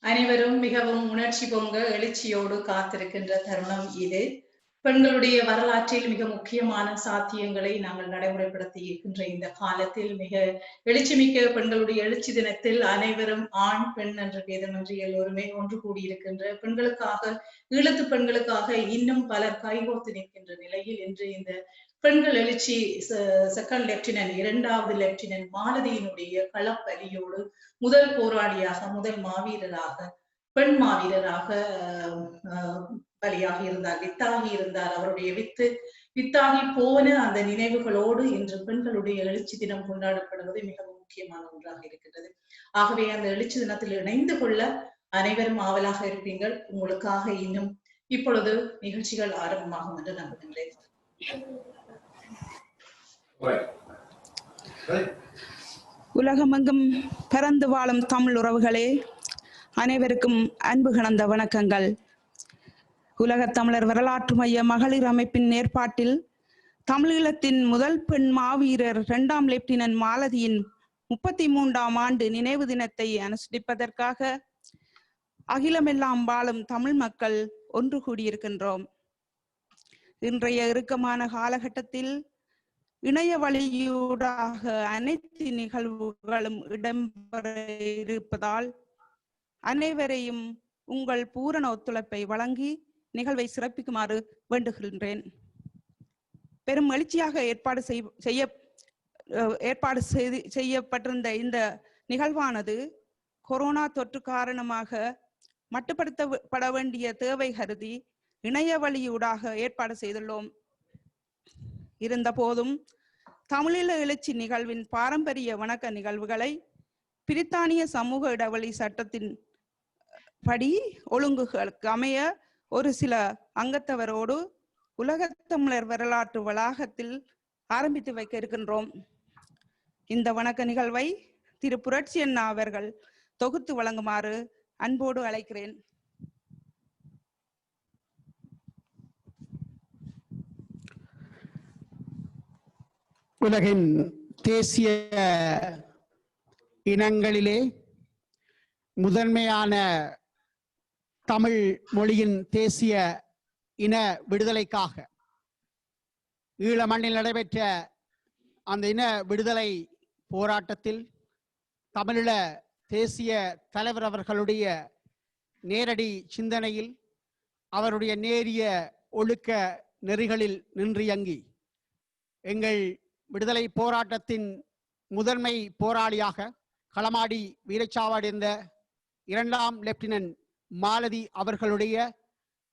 அனைவரும் மிகவும் உணர்ச்சி பொங்க எழுச்சியோடு காத்திருக்கின்ற தருணம் இது. பெண்களுடைய வரலாற்றில் மிக முக்கியமான சாத்தியங்களை நாங்கள் நடைமுறைப்படுத்தி இருக்கின்ற இந்த காலத்தில் மிக எழுச்சிமிக்க பெண்களுடைய எழுச்சி தினத்தில் அனைவரும் ஆண் பெண் என்ற பேதமின்றி எல்லோருமே ஒன்று கூடியிருக்கின்ற பெண்களுக்காக, ஈழத்து பெண்களுக்காக இன்னும் பலர் கைகோர்த்து நிற்கின்ற நிலையில் இன்று இந்த பெண்கள் எழுச்சி செகண்ட் லெப்டினன்ட், இரண்டாவது லெப்டினன்ட் மாலதியினுடைய களப்பலியோடு முதல் போராளியாக, முதல் மாவீரராக, பெண் மாவீரராக பலியாகி இருந்தார், வித்தாகி இருந்தார். அவருடைய வித்தாகி போன அந்த நினைவுகளோடு இன்று பெண்களுடைய எழுச்சி தினம் கொண்டாடப்படுவது மிகவும் முக்கியமான ஒன்றாக இருக்கின்றது. ஆகவே அந்த எழுச்சி தினத்தில் இணைந்து கொள்ள அனைவரும் ஆவலாக இருப்பீங்கள். உங்களுக்காக இன்னும் இப்பொழுது நிகழ்ச்சிகள் ஆரம்பமாகும் என்று நம்புகின்றேன். உலகமெங்கும் பறந்து வாழும் தமிழ் உறவுகளே, அனைவருக்கும் அன்பு கலந்த வணக்கங்கள். உலகத் தமிழர் வரலாற்று மைய மகளிர் அமைப்பின் ஏற்பாட்டில் தமிழீழத்தின் முதல் பெண் மாவீரர் 2ஆம் லெப்டினன்ட் மாலதியின் 33ஆம் ஆண்டு நினைவு தினத்தை அனுஷ்டிப்பதற்காக அகிலமெல்லாம் வாழும் தமிழ் மக்கள் ஒன்று கூடியிருக்கின்றோம். இன்றைய இறுக்கமான காலகட்டத்தில் இணைய வழியூடாக அனைத்து நிகழ்வுகளும் இடம்பெற இருப்பதால் அனைவரையும் உங்கள் பூரண ஒத்துழைப்பை வழங்கி நிகழ்வை சிறப்பிக்குமாறு வேண்டுகின்றேன். பெரும் எழுச்சியாக ஏற்பாடு செய்யப்பட்டிருந்த இந்த நிகழ்வானது கொரோனா தொற்று காரணமாக மட்டுப்படுத்தப்பட வேண்டிய தேவை கருதி இணைய வழியூடாக ஏற்பாடு செய்துள்ளோம். இருந்த போதும் தமிழீழ எழுச்சி நிகழ்வின் பாரம்பரிய வணக்க நிகழ்வுகளை பிரித்தானிய சமூக இடைவெளி சட்டத்தின் படி ஒழுங்குகளுக்கு அமைய ஒரு சில அங்கத்தவரோடு உலகத் தமிழர் வரலாற்று வளாகத்தில் ஆரம்பித்து வைக்க இருக்கின்றோம். இந்த வணக்க நிகழ்வை திரு புரட்சி அண்ணா அவர்கள் தொகுத்து வழங்குமாறு அன்போடு அழைக்கிறேன். உலகின் தேசிய இனங்களிலே முதன்மையான தமிழ் மொழியின் தேசிய இன விடுதலைக்காக ஈழ மண்ணில் நடைபெற்ற அந்த இன விடுதலை போராட்டத்தில் தமிழீழ தேசிய தலைவர் அவர்களுடைய நேரடி சிந்தனையில் அவருடைய நேரிய ஒழுக்க நெறிகளில் நின்றியங்கி எங்கள் விடுதலை போராட்டத்தின் முதன்மை போராளியாக களமாடி வீரச்சாவடைந்த 2ஆம் லெப்டினன்ட் மாலதி அவர்களுடைய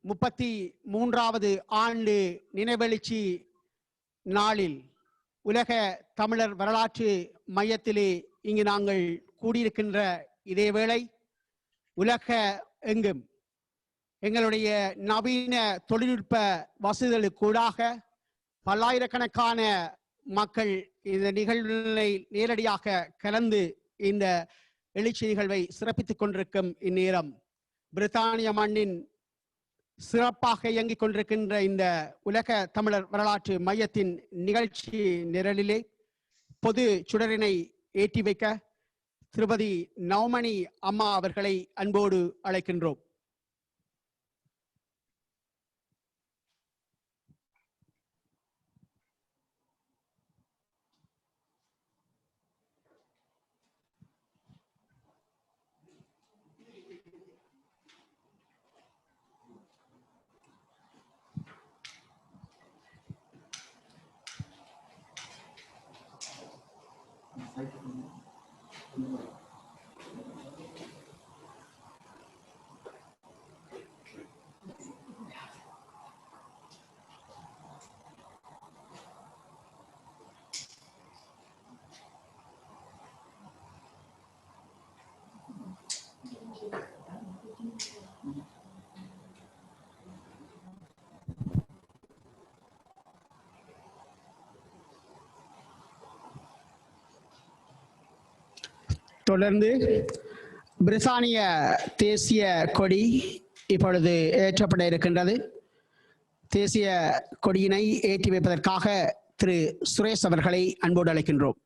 33வது ஆண்டு நினைவெழுச்சி நாளில் உலக தமிழர் வரலாற்று மையத்திலே இங்கு நாங்கள் கூடியிருக்கின்ற இதேவேளை உலக எங்கும் எங்களுடைய நவீன தொழில்நுட்ப வசதிகளுக்கூடாக பல்லாயிரக்கணக்கான மக்கள் இந்த நிகழ்வினை நேரடியாக கலந்து இந்த எழுச்சி நிகழ்வை சிறப்பித்துக் கொண்டிருக்கும் இந்நேரம் பிரித்தானிய மண்ணின் சிறப்பாக இயங்கிக் கொண்டிருக்கின்ற இந்த உலக தமிழர் வரலாற்று மையத்தின் நிகழ்ச்சி நிரலிலே பொது சுடரினை ஏற்றி வைக்க திருமதி நவமணி அம்மா அவர்களை அன்போடு அழைக்கின்றோம். தொடர்ந்து பிரித்தானிய தேசிய கொடி இப்பொழுது ஏற்றப்பட இருக்கின்றது. தேசிய கொடியினை ஏற்றி வைப்பதற்காக திரு சுரேஷ் அவர்களை அன்போடு அழைக்கின்றோம்.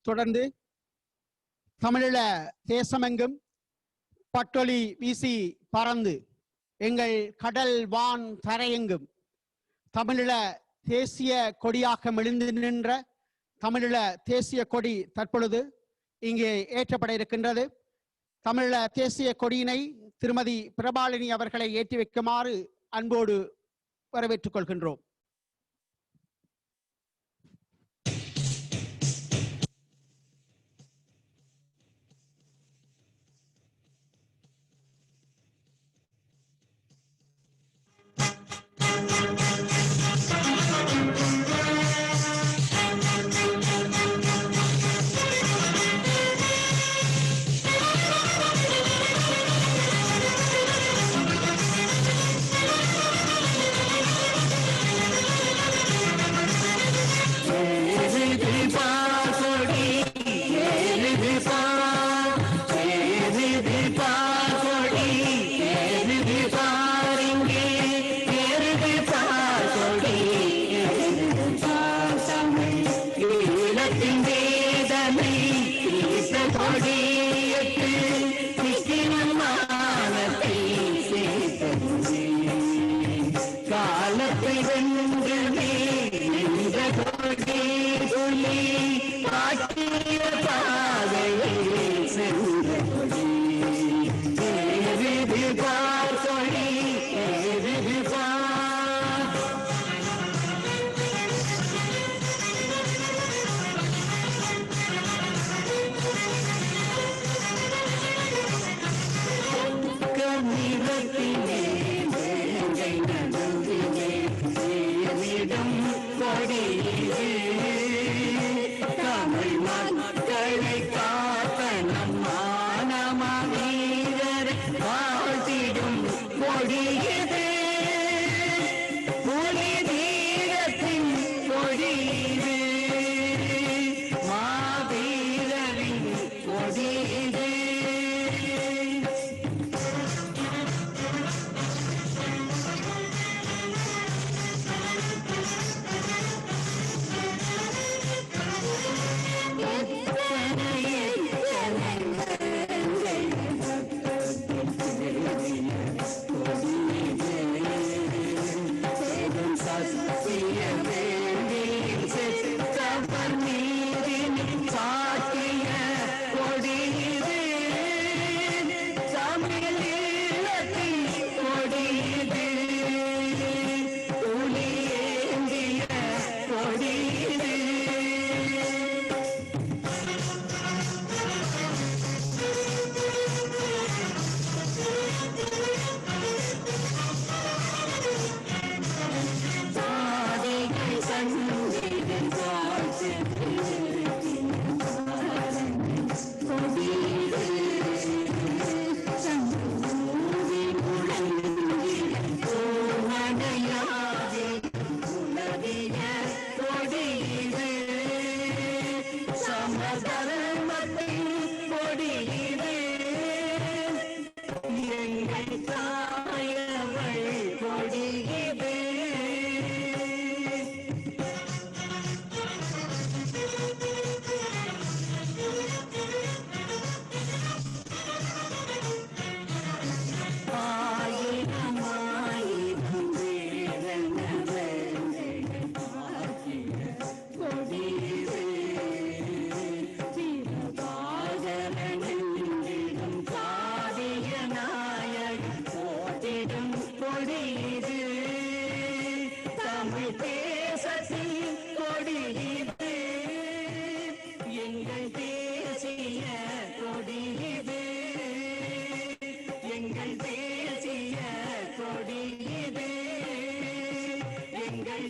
தொடர்ந்து தமிழீழ தேசமெங்கும் பட்டொலி வீசி பறந்து எங்கள் கடல் வான் தரையெங்கும் தமிழீழ தேசிய கொடியாக மெலிந்து நின்ற தமிழீழ தேசிய கொடி தற்பொழுது இங்கே ஏற்றப்பட இருக்கின்றது. தமிழீழ தேசிய கொடியினை திருமதி பிரபாலினி அவர்களை ஏற்றி வைக்குமாறு அன்போடு வரவேற்றுக் கொள்கின்றோம். எங்கள்